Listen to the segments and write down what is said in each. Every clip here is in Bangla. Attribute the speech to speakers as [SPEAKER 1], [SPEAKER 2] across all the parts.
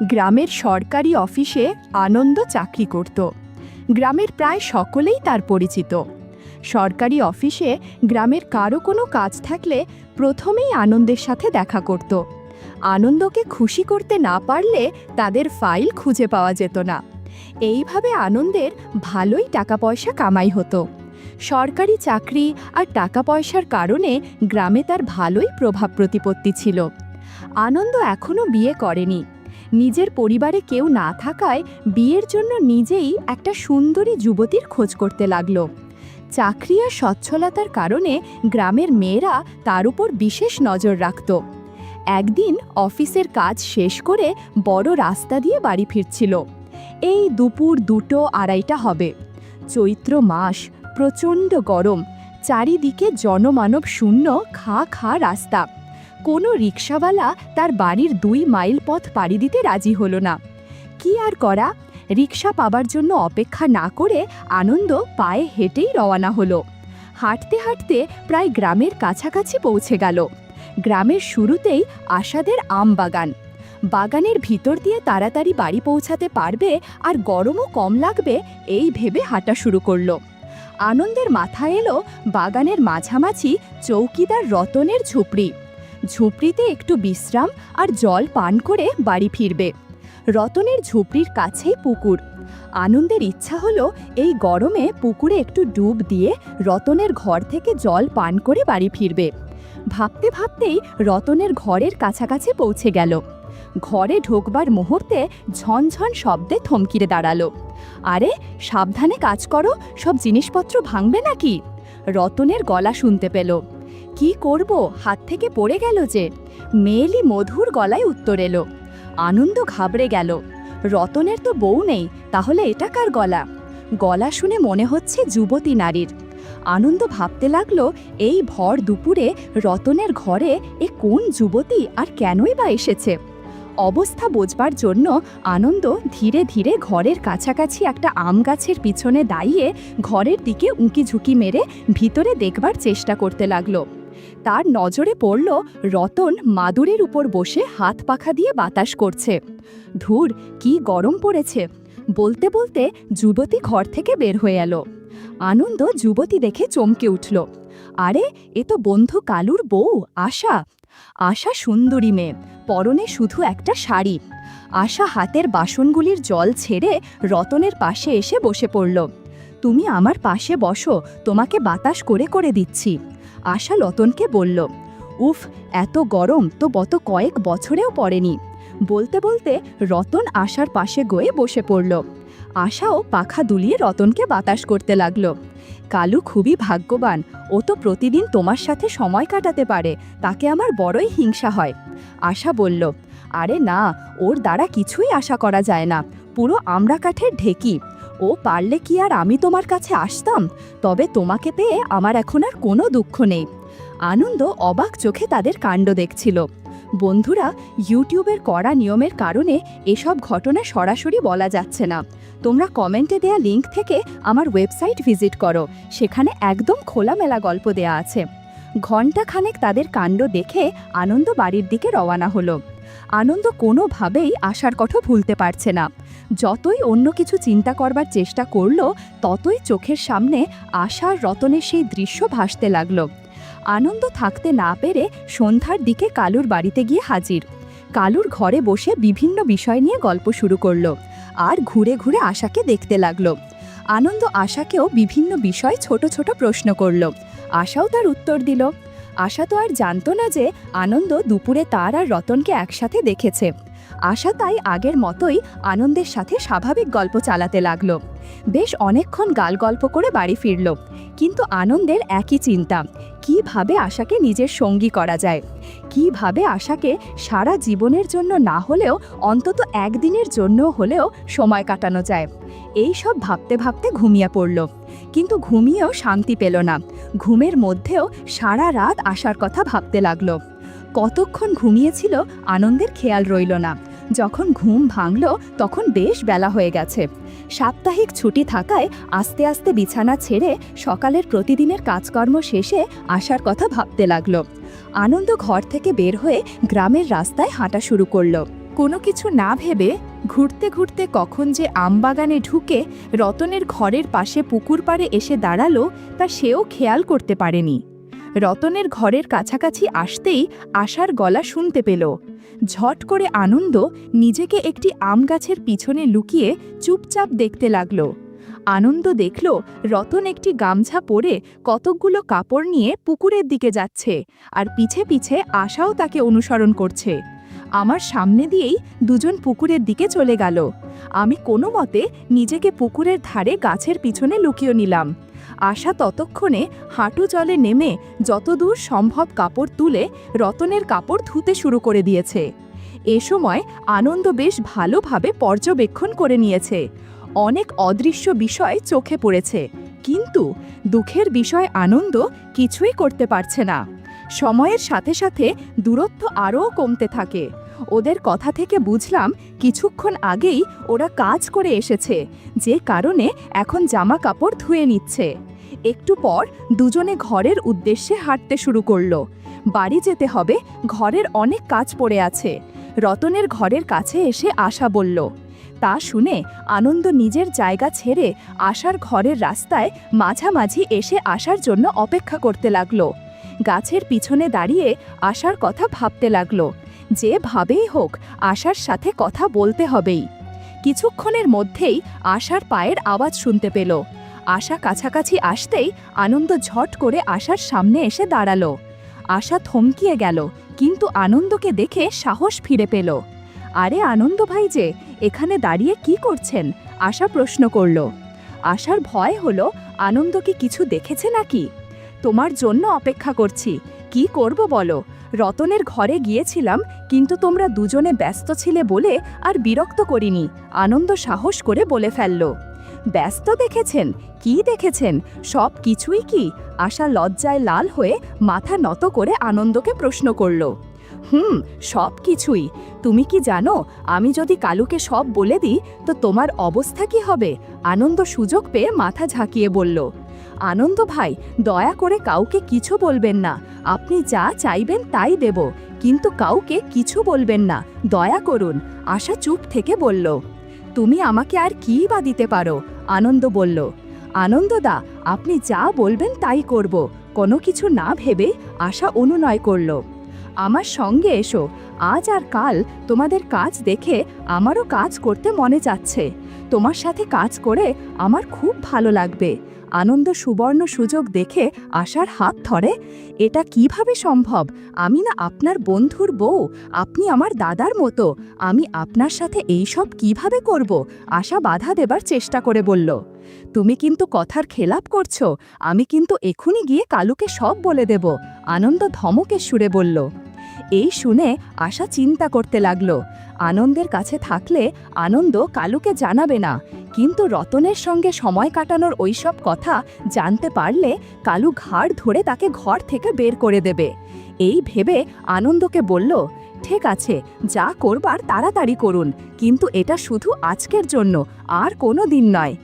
[SPEAKER 1] গ্রামের সরকারি অফিসে আনন্দ চাকরি করত। গ্রামের প্রায় সকলেই তার পরিচিত। সরকারি অফিসে গ্রামের কারো কোনো কাজ থাকলে প্রথমেই আনন্দের সাথে দেখা করত। আনন্দকে খুশি করতে না পারলে তাদের ফাইল খুঁজে পাওয়া যেত না। এইভাবে আনন্দের ভালোই টাকা পয়সা কামাই হতো। সরকারি চাকরি আর টাকা পয়সার কারণে গ্রামে তার ভালোই প্রভাব প্রতিপত্তি ছিল। আনন্দ এখনও বিয়ে করেনি। নিজের পরিবারে কেউ না থাকায় বিয়ের জন্য নিজেই একটা সুন্দরী যুবতীর খোঁজ করতে লাগলো। চাকরি আর সচ্ছলতার কারণে গ্রামের মেয়েরা তার উপর বিশেষ নজর রাখত। একদিন অফিসের কাজ শেষ করে বড় রাস্তা দিয়ে বাড়ি ফিরছিল। এই দুপুর 2-2:30 হবে। চৈত্র মাস, প্রচণ্ড গরম, চারিদিকে জনমানব শূন্য খা খা রাস্তা। কোনো রিকশাওয়ালা তার বাড়ির 2 মাইল পথ পাড়ি দিতে রাজি হলো না। কি আর করা, রিকশা পাবার জন্য অপেক্ষা না করে আনন্দ পায়ে হেঁটেই রওনা হলো। হাঁটতে হাঁটতে প্রায় গ্রামের কাছাকাছি পৌঁছে গেল। গ্রামের শুরুতেই আশাদের আম বাগান। বাগানের ভিতর দিয়ে তাড়াতাড়ি বাড়ি পৌঁছাতে পারবে আর গরমও কম লাগবে, এই ভেবে হাঁটা শুরু করলো। আনন্দের মাথায় এলো বাগানের মাঝামাঝি চৌকিদার রতনের ঝুপড়ি। ঝুপড়িতে একটু বিশ্রাম আর জল পান করে বাড়ি ফিরবে। রতনের ঝুপড়ির কাছেই পুকুর। আনন্দের ইচ্ছা হলো এই গরমে পুকুরে একটু ডুব দিয়ে রতনের ঘর থেকে জল পান করে বাড়ি ফিরবে। ভাবতে ভাবতেই রতনের ঘরের কাছাকাছি পৌঁছে গেল। ঘরে ঢোকবার মুহূর্তে ঝনঝন শব্দে থমকিরে দাঁড়ালো। আরে, সাবধানে কাজ করো, সব জিনিসপত্র ভাঙবে নাকি? রতনের গলা শুনতে পেল। কি করব, হাত থেকে পড়ে গেল যে। মেয়েলি মধুর গলায় উত্তর এলো। আনন্দ ঘাবড়ে গেল। রতনের তো বউ নেই, তাহলে এটা কার গলা? গলা শুনে মনে হচ্ছে যুবতী নারীর। আনন্দ ভাবতে লাগলো, এই ভর দুপুরে রতনের ঘরে এ কোন যুবতী আর কেনই বা এসেছে? অবস্থা বোঝবার জন্য আনন্দ ধীরে ধীরে ঘরের কাছাকাছি একটা আম গাছের পিছনে দাঁড়িয়ে ঘরের দিকে উঁকি ঝুঁকি মেরে ভিতরে দেখবার চেষ্টা করতে লাগলো। তার নজরে পড়ল রতন মাদুরের উপর বসে হাত পাখা দিয়ে বাতাস করছে। ধুর, কি গরম পড়েছে! বলতে বলতে যুবতী ঘর থেকে বের হয়ে এলো। আনন্দ যুবতী দেখে চমকে উঠল। আরে, এ তো বন্ধু কালুর বউ আশা। আশা সুন্দরী মেয়ে, পরনে শুধু একটা শাড়ি। আশা হাতের বাসনগুলির জল ছেড়ে রতনের পাশে এসে বসে পড়ল। তুমি আমার পাশে বসো, তোমাকে বাতাস করে করে দিচ্ছি। আশা রতনকে বলল। উফ, এত গরম তো গত কয়েক বছরেও পড়েনি। বলতে বলতে রতন আশার পাশে গিয়ে বসে পড়ল। আশাও পাখা দুলিয়ে রতনকে বাতাস করতে লাগলো। কালু খুবই ভাগ্যবান, ও তো প্রতিদিন তোমার সাথে সময় কাটাতে পারে, তাকে আমার বড়ই হিংসা হয়। আশা বলল, আরে না, ওর দ্বারা কিছুই আশা করা যায় না, পুরো আমড়া কাঠের ঢেকি। ও পারলে কি আর আমি তোমার কাছে আসতাম? তবে তোমাকে পেয়ে আমার এখন আর কোনো দুঃখ নেই। আনন্দ অবাক চোখে তাদের কাণ্ড দেখছিল। বন্ধুরা, ইউটিউবের কড়া নিয়মের কারণে এসব ঘটনা সরাসরি বলা যাচ্ছে না। তোমরা কমেন্টে দেয়া লিঙ্ক থেকে আমার ওয়েবসাইট ভিজিট করো, সেখানে একদম খোলামেলা গল্প দেয়া আছে। ঘণ্টাখানেক তাদের কাণ্ড দেখে আনন্দ বাড়ির দিকে রওনা হলো। আনন্দ কোনোভাবেই আশার কথা ভুলতে পারছে না। যতই অন্য কিছু চিন্তা করবার চেষ্টা করল, ততই চোখের সামনে আশার রতনের সেই দৃশ্য ভাসতে লাগলো। আনন্দ থাকতে না পেরে সন্ধ্যার দিকে কালুর বাড়িতে গিয়ে হাজির। কালুর ঘরে বসে বিভিন্ন বিষয় নিয়ে গল্প শুরু করলো আর ঘুরে ঘুরে আশাকে দেখতে লাগলো। আনন্দ আশাকেও বিভিন্ন বিষয় ছোট ছোট প্রশ্ন করল। আশাও তার উত্তর দিল। আশা তো আর জানতো না যে আনন্দ দুপুরে তার আর রতনকে একসাথে দেখেছে। আশা তাই আগের মতোই আনন্দের সাথে স্বাভাবিক গল্প চালাতে লাগলো। বেশ অনেকক্ষণ গাল গল্প করে বাড়ি ফিরল, কিন্তু আনন্দের একই চিন্তা, কিভাবে আশাকে নিজের সঙ্গী করা যায়, কিভাবে আশাকে সারা জীবনের জন্য না হলেও অন্তত একদিনের জন্য হলেও সময় কাটানো যায়। এই সব ভাবতে ভাবতে ঘুমিয়ে পড়ল, কিন্তু ঘুমিয়েও শান্তি পেল না। ঘুমের মধ্যেও সারা রাত আশার কথা ভাবতে লাগলো। কতক্ষণ ঘুমিয়েছিল আনন্দের খেয়াল রইল না। যখন ঘুম ভাঙল তখন বেশ বেলা হয়ে গেছে। সাপ্তাহিক ছুটি থাকায় আস্তে আস্তে বিছানা ছেড়ে সকালের প্রতিদিনের কাজকর্ম শেষে আশার কথা ভাবতে লাগলো। আনন্দ ঘর থেকে বের হয়ে গ্রামের রাস্তায় হাঁটা শুরু করলো। কোনো কিছু না ভেবে ঘুরতে ঘুরতে কখন যে আমবাগানে ঢুকে রতনের ঘরের পাশে পুকুর পাড়ে এসে দাঁড়ালো তা সেও খেয়াল করতে পারেনি। রতনের ঘরের কাছাকাছি আসতেই আশার গলা শুনতে পেল। ঝট করে আনন্দ নিজেকে একটি আম গাছের পিছনে লুকিয়ে চুপচাপ দেখতে লাগল। আনন্দ দেখল রতন একটি গামছা পরে কতকগুলো কাপড় নিয়ে পুকুরের দিকে যাচ্ছে, আর পিছে পিছে আশাও তাকে অনুসরণ করছে। আমার সামনে দিয়েই দুজন পুকুরের দিকে চলে গেল। আমি কোনো মতে নিজেকে পুকুরের ধারে গাছের পিছনে লুকিয়ে নিলাম। আশা ততক্ষণে হাঁটু জলে নেমে যতদূর সম্ভব কাপড় তুলে রতনের কাপড় ধুতে শুরু করে দিয়েছে। এ সময় আনন্দ বেশ ভালোভাবে পর্যবেক্ষণ করে নিয়েছে। অনেক অদৃশ্য বিষয় চোখে পড়েছে, কিন্তু দুঃখের বিষয় আনন্দ কিছুই করতে পারছে না। সময়ের সাথে সাথে দূরত্ব আরও কমতে থাকে। ওদের কথা থেকে বুঝলাম কিছুক্ষণ আগেই ওরা কাজ করে এসেছে, যে কারণে এখন জামা কাপড় ধুয়ে নিচ্ছে। একটু পর দুজনে ঘরের উদ্দেশ্যে হাঁটতে শুরু করলো। বাড়ি যেতে হবে, ঘরের অনেক কাজ পড়ে আছে। রতনের ঘরের কাছে এসে আশা বলল। তা শুনে আনন্দ নিজের জায়গা ছেড়ে আশার ঘরের রাস্তায় মাঝামাঝি এসে আসার জন্য অপেক্ষা করতে লাগলো। গাছের পিছনে দাঁড়িয়ে আশার কথা ভাবতে লাগলো। যেভাবেই হোক আশার সাথে কথা বলতে হবেই। কিছুক্ষণের মধ্যেই আশার পায়ের আওয়াজ শুনতে পেল। আশা কাছাকাছি আসতেই আনন্দ ঝট করে আশার সামনে এসে দাঁড়ালো। আশা থমকিয়ে গেল, কিন্তু আনন্দকে দেখে সাহস ফিরে পেল। আরে আনন্দ ভাই, যে এখানে দাঁড়িয়ে কি করছেন? আশা প্রশ্ন করল। আশার ভয় হলো আনন্দ কি কিছু দেখেছে নাকি। তোমার জন্য অপেক্ষা করছি, কি করব বলো? রতনের ঘরে গিয়েছিলাম, কিন্তু তোমরা দুজনে ব্যস্ত ছিলে বলে আর বিরক্ত করিনি, আনন্দ সাহস করে বলে ফেলল। ব্যস্ত দেখেছেন? কি দেখেছেন? সব কিছুই কি? আশা লজ্জায় লাল হয়ে মাথা নত করে আনন্দকে প্রশ্ন করল। সব কিছুই। তুমি কি জানো, আমি যদি কালুকে সব বলে দিই তো তোমার অবস্থা কি হবে? আনন্দ সুযোগ পেয়ে মাথা ঝাঁকিয়ে বলল। আনন্দ ভাই, দয়া করে কাউকে কিছু বলবেন না। আপনি যা চাইবেন তাই দেব, কিন্তু কাউকে কিছু বলবেন না, দয়া করুন। আশা চুপ থেকে বলল। তুমি আমাকে আর কী বা দিতে পারো? আনন্দ বলল। আনন্দদা, আপনি যা বলবেন তাই করব। কোনো কিছু না ভেবে আশা অনুনয় করল। আমার সঙ্গে এসো, আজ আর কাল তোমাদের কাজ দেখে আমারও কাজ করতে মনে যাচ্ছে। তোমার সাথে কাজ করে আমার খুব ভালো লাগবে। আনন্দ সুবর্ণ সুযোগ দেখে আশার হাত ধরে। এটা কিভাবে সম্ভব? আমি না আপনার বন্ধুর বউ, আপনি আমার দাদার মতো। আমি আপনার সাথে এইসব কিভাবে করব? আশা বাধা দেবার চেষ্টা করে বলল। তুমি কিন্তু কথার খেলাপ করছো। আমি কিন্তু এখনই গিয়ে কালুকে সব বলে দেব, আনন্দ ধমকের সুরে বলল। এই শুনে আশা চিন্তা করতে লাগলো। আনন্দের কাছে থাকলে আনন্দ কালুকে জানাবে না, কিন্তু রতনের সঙ্গে সময় কাটানোর ওইসব কথা জানতে পারলে কালু ঘাড় ধরে তাকে ঘর থেকে বের করে দেবে। এই ভেবে আনন্দকে বলল, ঠিক আছে, যা করবার তাড়াতাড়ি করুন, কিন্তু এটা শুধু আজকের জন্য, আর কোনো দিন নয়।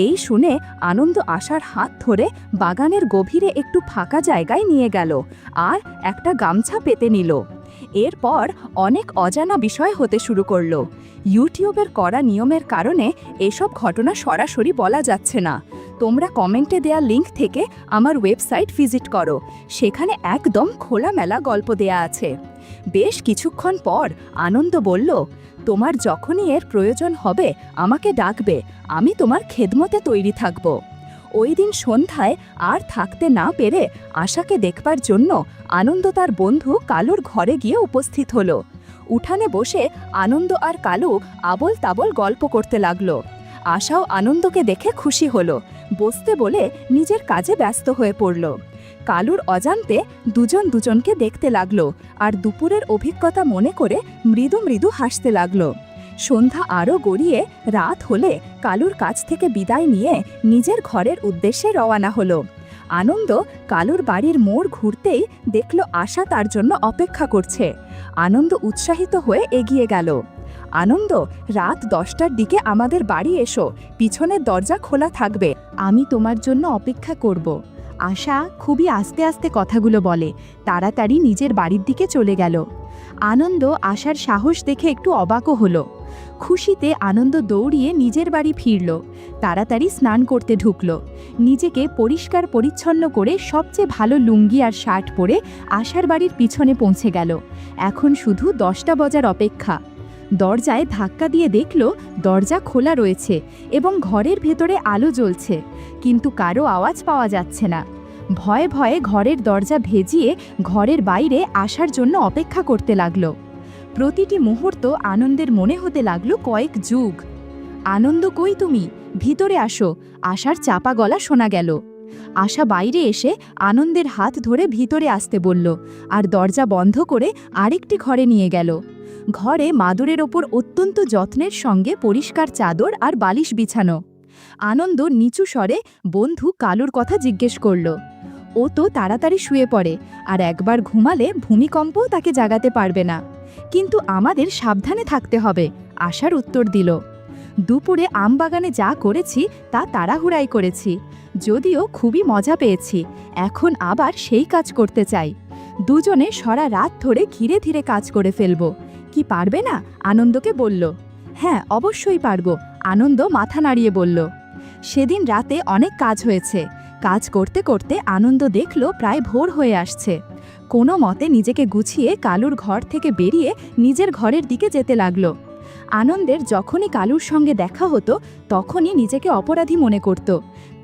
[SPEAKER 1] এই শুনে আনন্দ আশার হাত ধরে বাগানের গভীরে একটু ফাঁকা জায়গায় নিয়ে গেল আর একটা গামছা পেতে নিল। এরপর অনেক অজানা বিষয় হতে শুরু করলো। ইউটিউবের কড়া নিয়মের কারণে এসব ঘটনা সরাসরি বলা যাচ্ছে না। তোমরা কমেন্টে দেয়া লিংক থেকে আমার ওয়েবসাইট ভিজিট করো, সেখানে একদম খোলামেলা গল্প দেয়া আছে। বেশ কিছুক্ষণ পর আনন্দ বলল, তোমার যখনই এর প্রয়োজন হবে আমাকে ডাকবে, আমি তোমার খেদমতে তৈরি থাকব। ওই দিন সন্ধ্যায় আর থাকতে না পেরে আশাকে দেখবার জন্য আনন্দ তার বন্ধু কালুর ঘরে গিয়ে উপস্থিত হলো। উঠানে বসে আনন্দ আর কালু আবল তাবল গল্প করতে লাগলো। আশাও আনন্দকে দেখে খুশি হলো, বসতে বলে নিজের কাজে ব্যস্ত হয়ে পড়ল। কালুর অজান্তে দুজন দুজনকে দেখতে লাগলো আর দুপুরের অভিজ্ঞতা মনে করে মৃদু মৃদু হাসতে লাগলো। সন্ধ্যা আরও গড়িয়ে রাত হলে কালুর কাছ থেকে বিদায় নিয়ে নিজের ঘরের উদ্দেশ্যে রওনা হলো। আনন্দ কালুর বাড়ির মোড় ঘুরতেই দেখল আশা তার জন্য অপেক্ষা করছে। আনন্দ উৎসাহিত হয়ে এগিয়ে গেল। আনন্দ, রাত 10টার দিকে আমাদের বাড়ি এসো, পিছনের দরজা খোলা থাকবে, আমি তোমার জন্য অপেক্ষা করব। আশা খুবই আস্তে আস্তে কথাগুলো বলে, তাড়াতাড়ি নিজের বাড়ির দিকে চলে গেল। আনন্দ আশার সাহস দেখে একটু অবাকও হলো। খুশিতে আনন্দ দৌড়িয়ে নিজের বাড়ি ফিরল, তাড়াতাড়ি স্নান করতে ঢুকল। নিজেকে পরিষ্কার পরিচ্ছন্ন করে সবচেয়ে ভালো লুঙ্গি আর শার্ট পরে আশার বাড়ির পিছনে পৌঁছে গেল। এখন শুধু 10টা বাজার অপেক্ষা। দরজায় ধাক্কা দিয়ে দেখল দরজা খোলা রয়েছে এবং ঘরের ভেতরে আলো জ্বলছে, কিন্তু কারো আওয়াজ পাওয়া যাচ্ছে না। ভয়ে ভয়ে ঘরের দরজা ভেজিয়ে ঘরের বাইরে আসার জন্য অপেক্ষা করতে লাগলো। প্রতিটি মুহূর্ত আনন্দের মনে হতে লাগলো কয়েক যুগ। আনন্দ, কই তুমি? ভিতরে আসো। আশার চাপা গলা শোনা গেল। আশা বাইরে এসে আনন্দের হাত ধরে ভিতরে আসতে বলল আর দরজা বন্ধ করে আরেকটি ঘরে নিয়ে গেল। ঘরে মাদুরের ওপর অত্যন্ত যত্নের সঙ্গে পরিষ্কার চাদর আর বালিশ বিছানো। আনন্দ নিচু স্বরে বন্ধু কালুর কথা জিজ্ঞেস করল। ও তো তাড়াতাড়ি শুয়ে পড়ে, আর একবার ঘুমালে ভূমিকম্পও তাকে জাগাতে পারবে না। কিন্তু আমাদের সাবধানে থাকতে হবে, আশার উত্তর দিল। দুপুরে আমবাগানে যা করেছি তা তাড়াহুড়াই করেছি, যদিও খুবই মজা পেয়েছি। এখন আবার সেই কাজ করতে চাই। দুজনে সারা রাত ধরে ধীরে ধীরে কাজ করে ফেলব। কি পারবে না? আনন্দকে বলল। হ্যাঁ, অবশ্যই পারব, আনন্দ মাথা নাড়িয়ে বলল। সেদিন রাতে অনেক কাজ হয়েছে। কাজ করতে করতে আনন্দ দেখল প্রায় ভোর হয়ে আসছে। কোনো মতে নিজেকে গুছিয়ে কালুর ঘর থেকে বেরিয়ে নিজের ঘরের দিকে যেতে লাগলো। আনন্দের যখনই কালুর সঙ্গে দেখা হতো তখনই নিজেকে অপরাধী মনে করত,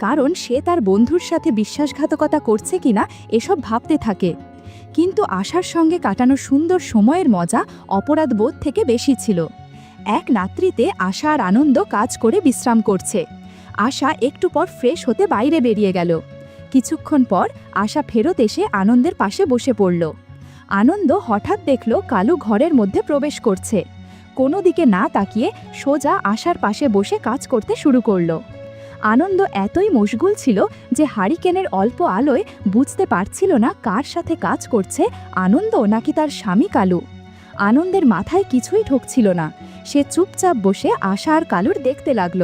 [SPEAKER 1] কারণ সে তার বন্ধুর সাথে বিশ্বাসঘাতকতা করছে কিনা এসব ভাবতে থাকে। কিন্তু আশার সঙ্গে কাটানো সুন্দর সময়ের মজা অপরাধবোধ থেকে বেশি ছিল। এক রাত্রিতে আশা আর আনন্দ কাজ করে বিশ্রাম করছে। আশা একটু পর ফ্রেশ হতে বাইরে বেরিয়ে গেল। কিছুক্ষণ পর আশা ফেরত এসে আনন্দের পাশে বসে পড়ল। আনন্দ হঠাৎ দেখল কালু ঘরের মধ্যে প্রবেশ করছে। কোনো দিকে না তাকিয়ে সোজা আশার পাশে বসে কাজ করতে শুরু করল। আনন্দ এতই মশগুল ছিল যে হারিকেনের অল্প আলোয় বুঝতে পারছিল না কার সাথে কাজ করছে, আনন্দ নাকি তার স্বামী কালু। আনন্দের মাথায় কিছুই ঢুকছিল না। সে চুপচাপ বসে আশা আর কালুর দেখতে লাগল।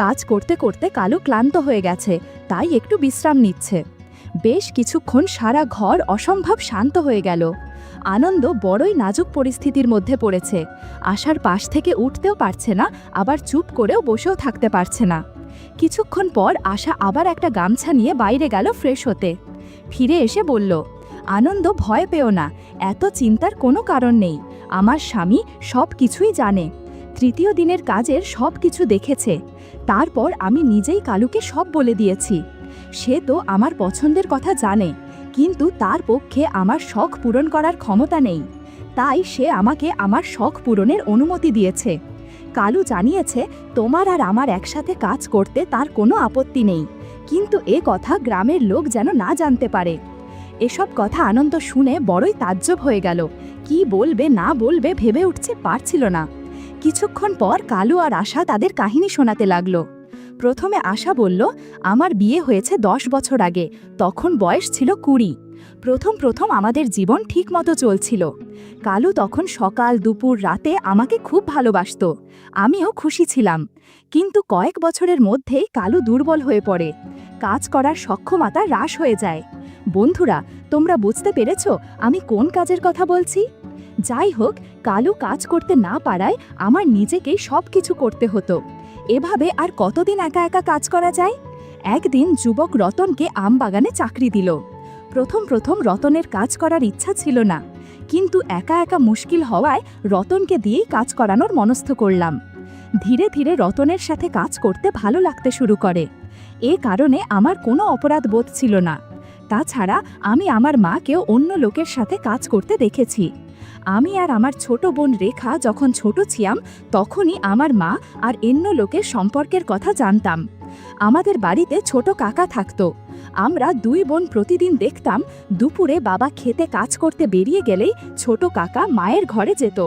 [SPEAKER 1] কাজ করতে করতে কালু ক্লান্ত হয়ে গেছে, তাই একটু বিশ্রাম নিচ্ছে। বেশ কিছুক্ষণ সারা ঘর অসম্ভব শান্ত হয়ে গেল। আনন্দ বড়ই নাজুক পরিস্থিতির মধ্যে পড়েছে। আশার পাশ থেকে উঠতেও পারছে না, আবার চুপ করেও বসেও থাকতে পারছে না। কিছুক্ষণ পর আশা আবার একটা গামছা নিয়ে বাইরে গেল ফ্রেশ হতে। ফিরে এসে বলল, আনন্দ, ভয় পেও না, এত চিন্তার কোনো কারণ নেই। আমার স্বামী সব কিছুই জানে। তৃতীয় দিনের কাজের সব কিছু দেখেছে। তারপর আমি নিজেই কালুকে সব বলে দিয়েছি। সে তো আমার পছন্দের কথা জানে, কিন্তু তার পক্ষে আমার শখ পূরণ করার ক্ষমতা নেই। তাই সে আমাকে আমার শখ পূরণের অনুমতি দিয়েছে। কালু জানিয়েছে তোমার আর আমার একসাথে কাজ করতে তার কোনো আপত্তি নেই, কিন্তু এ কথা গ্রামের লোক যেন না জানতে পারে। এসব কথা আনন্দ শুনে বড়ই তাজ্জব হয়ে গেল। কি বলবে না বলবে ভেবে উঠতে পারছিল না। কিছুক্ষণ পর কালু আর আশা তাদের কাহিনী শোনাতে লাগলো। প্রথমে আশা বলল, আমার বিয়ে হয়েছে 10 বছর আগে, তখন বয়স ছিল 20। প্রথম আমাদের জীবন ঠিকমতো চলছিল। কালু তখন সকাল দুপুর রাতে আমাকে খুব ভালোবাসতো, আমিও খুশি ছিলাম। কিন্তু কয়েক বছরের মধ্যেই কালু দুর্বল হয়ে পড়ে। কাজ করার সক্ষমতা হ্রাস হয়ে যায়। বন্ধুরা, তোমরা বুঝতে পেরেছ আমি কোন কাজের কথা বলছি? যাই হোক, কালু কাজ করতে না পারায় আমার নিজেকেই সব কিছু করতে হতো। এভাবে আর কতদিন একা একা কাজ করা যায়? একদিন যুবক রতনকে আম বাগানে চাকরি দিল। প্রথম রতনের কাজ করার ইচ্ছা ছিল না, কিন্তু একা একা মুশকিল হওয়ায় রতনকে দিয়েই কাজ করানোর মনস্থ করলাম। ধীরে ধীরে রতনের সাথে কাজ করতে ভালো লাগতে শুরু করে। এ কারণে আমার কোনো অপরাধ বোধ ছিল না। তাছাড়া আমি আমার মাকেও অন্য লোকের সাথে কাজ করতে দেখেছি। আমি আর আমার ছোট বোন রেখা যখন ছোট ছিলাম তখনই আমার মা আর অন্য লোকের সম্পর্কের কথা জানতাম। আমাদের বাড়িতে ছোট কাকা থাকতো। আমরা 2 বোন প্রতিদিন দেখতাম দুপুরে বাবা খেতে কাজ করতে বেরিয়ে গেলেই ছোট কাকা মায়ের ঘরে যেত।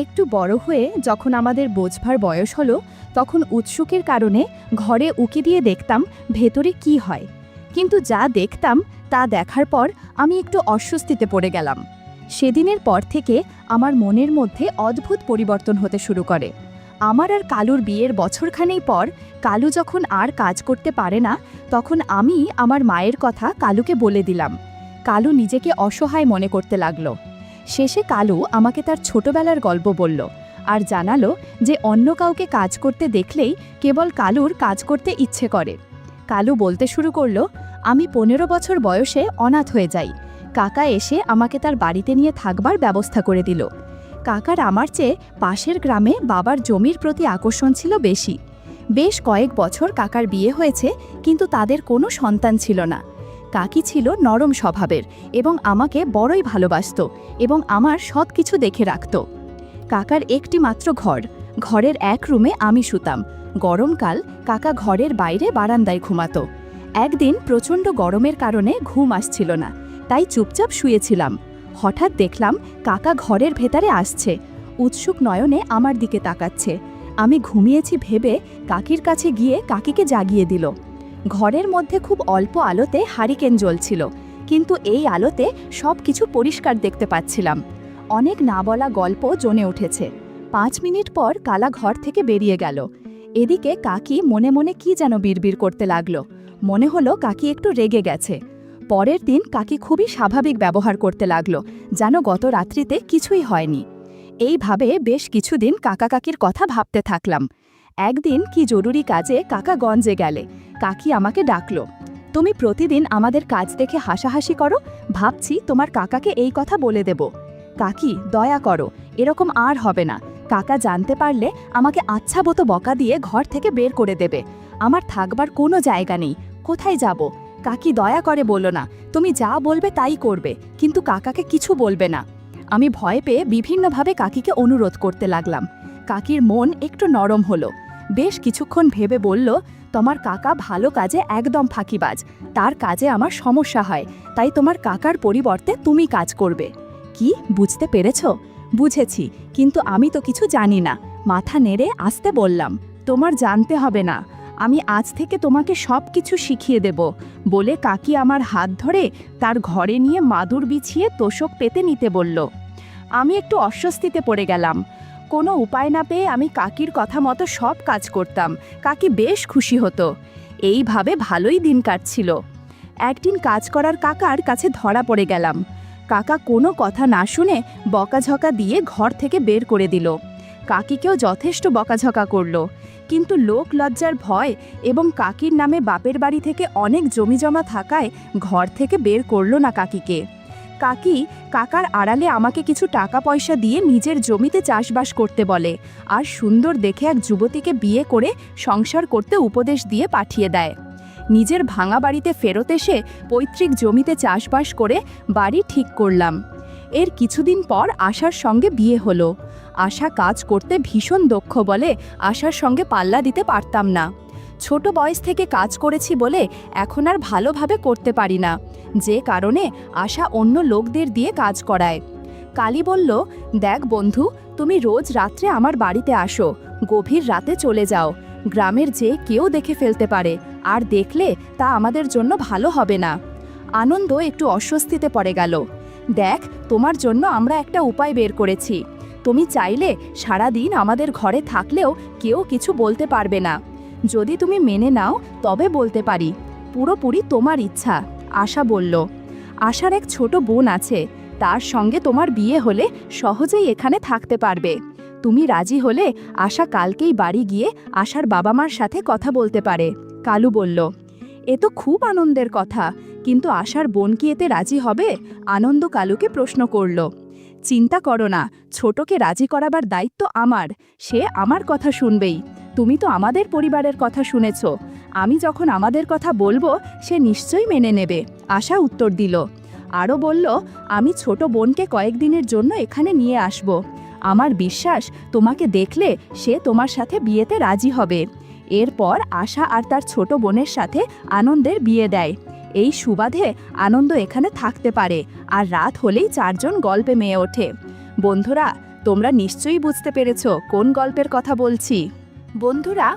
[SPEAKER 1] একটু বড় হয়ে যখন আমাদের বোঝবার বয়স হলো, তখন উৎসুকের কারণে ঘরে উকি দিয়ে দেখতাম ভেতরে কি হয়। কিন্তু যা দেখতাম তা দেখার পর আমি একটু অস্বস্তিতে পড়ে গেলাম। সেদিনের পর থেকে আমার মনের মধ্যে অদ্ভুত পরিবর্তন হতে শুরু করে। আমার আর কালুর বিয়ের বছরখানেক পর কালু যখন আর কাজ করতে পারে না, তখন আমি আমার মায়ের কথা কালুকে বলে দিলাম। কালু নিজেকে অসহায় মনে করতে লাগলো। শেষে কালু আমাকে তার ছোটবেলার গল্প বলল আর জানালো যে অন্য কাউকে কাজ করতে দেখলেই কেবল কালুর কাজ করতে ইচ্ছে করে। কালু বলতে শুরু করলো, আমি 15 বছর বয়সে অনাথ হয়ে যাই। কাকা এসে আমাকে তার বাড়িতে নিয়ে থাকবার ব্যবস্থা করে দিল। কাকার আমার চেয়ে পাশের গ্রামে বাবার জমির প্রতি আকর্ষণ ছিল বেশি। বেশ কয়েক বছর কাকার বিয়ে হয়েছে, কিন্তু তাদের কোনো সন্তান ছিল না। কাকি ছিল নরম স্বভাবের এবং আমাকে বড়ই ভালোবাসত এবং আমার সব কিছু দেখে রাখত। কাকার একটি মাত্র ঘরের এক রুমে আমি শুতাম। গরমকাল কাকা ঘরের বাইরে বারান্দায় ঘুমাতো। একদিন প্রচণ্ড গরমের কারণে ঘুম আসছিল না, তাই চুপচাপ শুয়েছিলাম। হঠাৎ দেখলাম কাকা ঘরের ভেতরে আসছে, উৎসুক নয়নে আমার দিকে তাকাচ্ছে। আমি ঘুমিয়েছি ভেবে কাকির কাছে গিয়ে কাকিকে জাগিয়ে দিল। ঘরের মধ্যে খুব অল্প আলোতে হারিকেন জ্বলছিল, কিন্তু এই আলোতে সব কিছু পরিষ্কার দেখতে পাচ্ছিলাম। অনেক না বলা গল্প জমে উঠেছে। 5 মিনিট পর কালা ঘর থেকে বেরিয়ে গেল। এদিকে কাকি মনে মনে কি যেন বিড়বিড় করতে লাগলো। মনে হলো কাকি একটু রেগে গেছে। পরের দিন কাকি খুবই স্বাভাবিক ব্যবহার করতে লাগলো, যেন গত রাত্রিতে কিছুই হয়নি। এইভাবে বেশ কিছুদিন কাকা কাকির কথা ভাবতে থাকলাম। একদিন কি জরুরি কাজে কাকা গঞ্জে গেলে কাকি আমাকে ডাকলো, তুমি প্রতিদিন আমাদের কাজ দেখে হাসাহাসি করো, ভাবছি তোমার কাকাকে এই কথা বলে দেব। কাকি, দয়া করো, এরকম আর হবে না। কাকা জানতে পারলে আমাকে আচ্ছা মতো বকা দিয়ে ঘর থেকে বের করে দেবে। আমার থাকবার কোনো জায়গা নেই, কোথায় যাব? কাকি, দয়া করে বলো না, তুমি যা বলবে তাই করবে, কিন্তু কাকাকে কিছু বলবে না। আমি ভয় পেয়ে বিভিন্নভাবে কাকিকে অনুরোধ করতে লাগলাম। কাকির মন একটু নরম হলো। বেশ কিছুক্ষণ ভেবে বলল, তোমার কাকা ভালো কাজে একদম ফাঁকিবাজ, তার কাজে আমার সমস্যা হয়, তাই তোমার কাকার পরিবর্তে তুমি কাজ করবে। কি, বুঝতে পেরেছ? বুঝেছি, কিন্তু আমি তো কিছু জানি না। মাথা নেড়ে আসতে বললাম, তোমার জানতে হবে না, আমি আজ থেকে তোমাকে সব কিছু শিখিয়ে দেব। বলে কাকি আমার হাত ধরে তার ঘরে নিয়ে মাদুর বিছিয়ে তোষক পেতে নিতে বলল। আমি একটু অস্বস্তিতে পড়ে গেলাম। কোনো উপায় না পেয়ে আমি কাকির কথা মতো সব কাজ করতাম। কাকি বেশ খুশি হতো। এইভাবে ভালোই দিন কাটছিল। একদিন কাজ করার কাকার কাছে ধরা পড়ে গেলাম। কাকা কোনো কথা না শুনে বকাঝকা দিয়ে ঘর থেকে বের করে দিল। কাকিকেও যথেষ্ট বকাঝকা করল, কিন্তু লোক লজ্জার ভয় এবং কাকির নামে বাপের বাড়ি থেকে অনেক জমিজমা থাকায় ঘর থেকে বের করল না কাকিকে। কাকি কাকার আড়ালে আমাকে কিছু টাকা পয়সা দিয়ে নিজের জমিতে চাষবাস করতে বলে আর সুন্দর দেখে এক যুবতীকে বিয়ে করে সংসার করতে উপদেশ দিয়ে পাঠিয়ে দেয়। নিজের ভাঙা বাড়িতে ফেরত এসে পৈতৃক জমিতে চাষবাস করে বাড়ি ঠিক করলাম। এর কিছুদিন পর আশার সঙ্গে বিয়ে হলো। আশা কাজ করতে ভীষণ দক্ষ বলে আশার সঙ্গে পাল্লা দিতে পারতাম না। ছোট বয়স থেকে কাজ করেছি বলে এখন আর ভালোভাবে করতে পারি না, যে কারণে আশা অন্য লোকদের দিয়ে কাজ করায়। কালী বলল, দেখ বন্ধু, তুমি রোজ রাত্রে আমার বাড়িতে আসো, গভীর রাতে চলে যাও। গ্রামের যে কেউ দেখে ফেলতে পারে, আর দেখলে তা আমাদের জন্য ভালো হবে না। আনন্দ একটু অস্বস্তিতে পড়ে গেল। দেখ, তোমার জন্য আমরা একটা উপায় বের করেছি। তুমি চাইলে সারাদিন আমাদের ঘরে থাকলেও কেউ কিছু বলতে পারবে না। যদি তুমি মেনে নাও তবে বলতে পারি, পুরোপুরি তোমার ইচ্ছা। আশা বলল, আশার এক ছোট বোন আছে, তার সঙ্গে তোমার বিয়ে হলে সহজেই এখানে থাকতে পারবে। তুমি রাজি হলে আশা কালকেই বাড়ি গিয়ে আশার বাবা মার সাথে কথা বলতে পারে। কালু বলল, এ তো খুব আনন্দের কথা, কিন্তু আশার বোন কি এতে রাজি হবে? আনন্দ কালুকে প্রশ্ন করল। চিন্তা করো না, ছোটকে রাজি করাবার দায়িত্ব আমার, সে আমার কথা শুনবেই। তুমি তো আমাদের পরিবারের কথা শুনেছ, আমি যখন আমাদের কথা বলবো সে নিশ্চয়ই মেনে নেবে। আশা উত্তর দিল। আরও বলল, আমি ছোট বোনকে কয়েকদিনের জন্য এখানে নিয়ে আসব। আমার বিশ্বাস তোমাকে দেখলে সে তোমার সাথে বিয়েতে রাজি হবে। এরপর আশা আর তার ছোট বোনের সাথে আনন্দের বিয়ে দেয়। এই সুবাদে আনন্দ এখানে থাকতে পারে, আর রাত হলেই 4 জন গল্পে মেয়ে ওঠে। বন্ধুরা, তোমরা নিশ্চয়ই বুঝতে পেরেছ কোন গল্পের কথা বলছি। বন্ধুরা,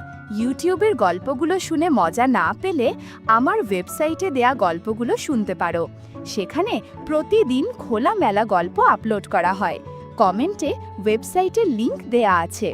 [SPEAKER 1] ইউটিউবের গল্পগুলো শুনে মজা না পেলে আমার ওয়েবসাইটে দেয়া গল্পগুলো শুনতে পারো। সেখানে প্রতিদিন খোলামেলা গল্প আপলোড করা হয়। কমেন্টে ওয়েবসাইটের লিংক দেয়া আছে।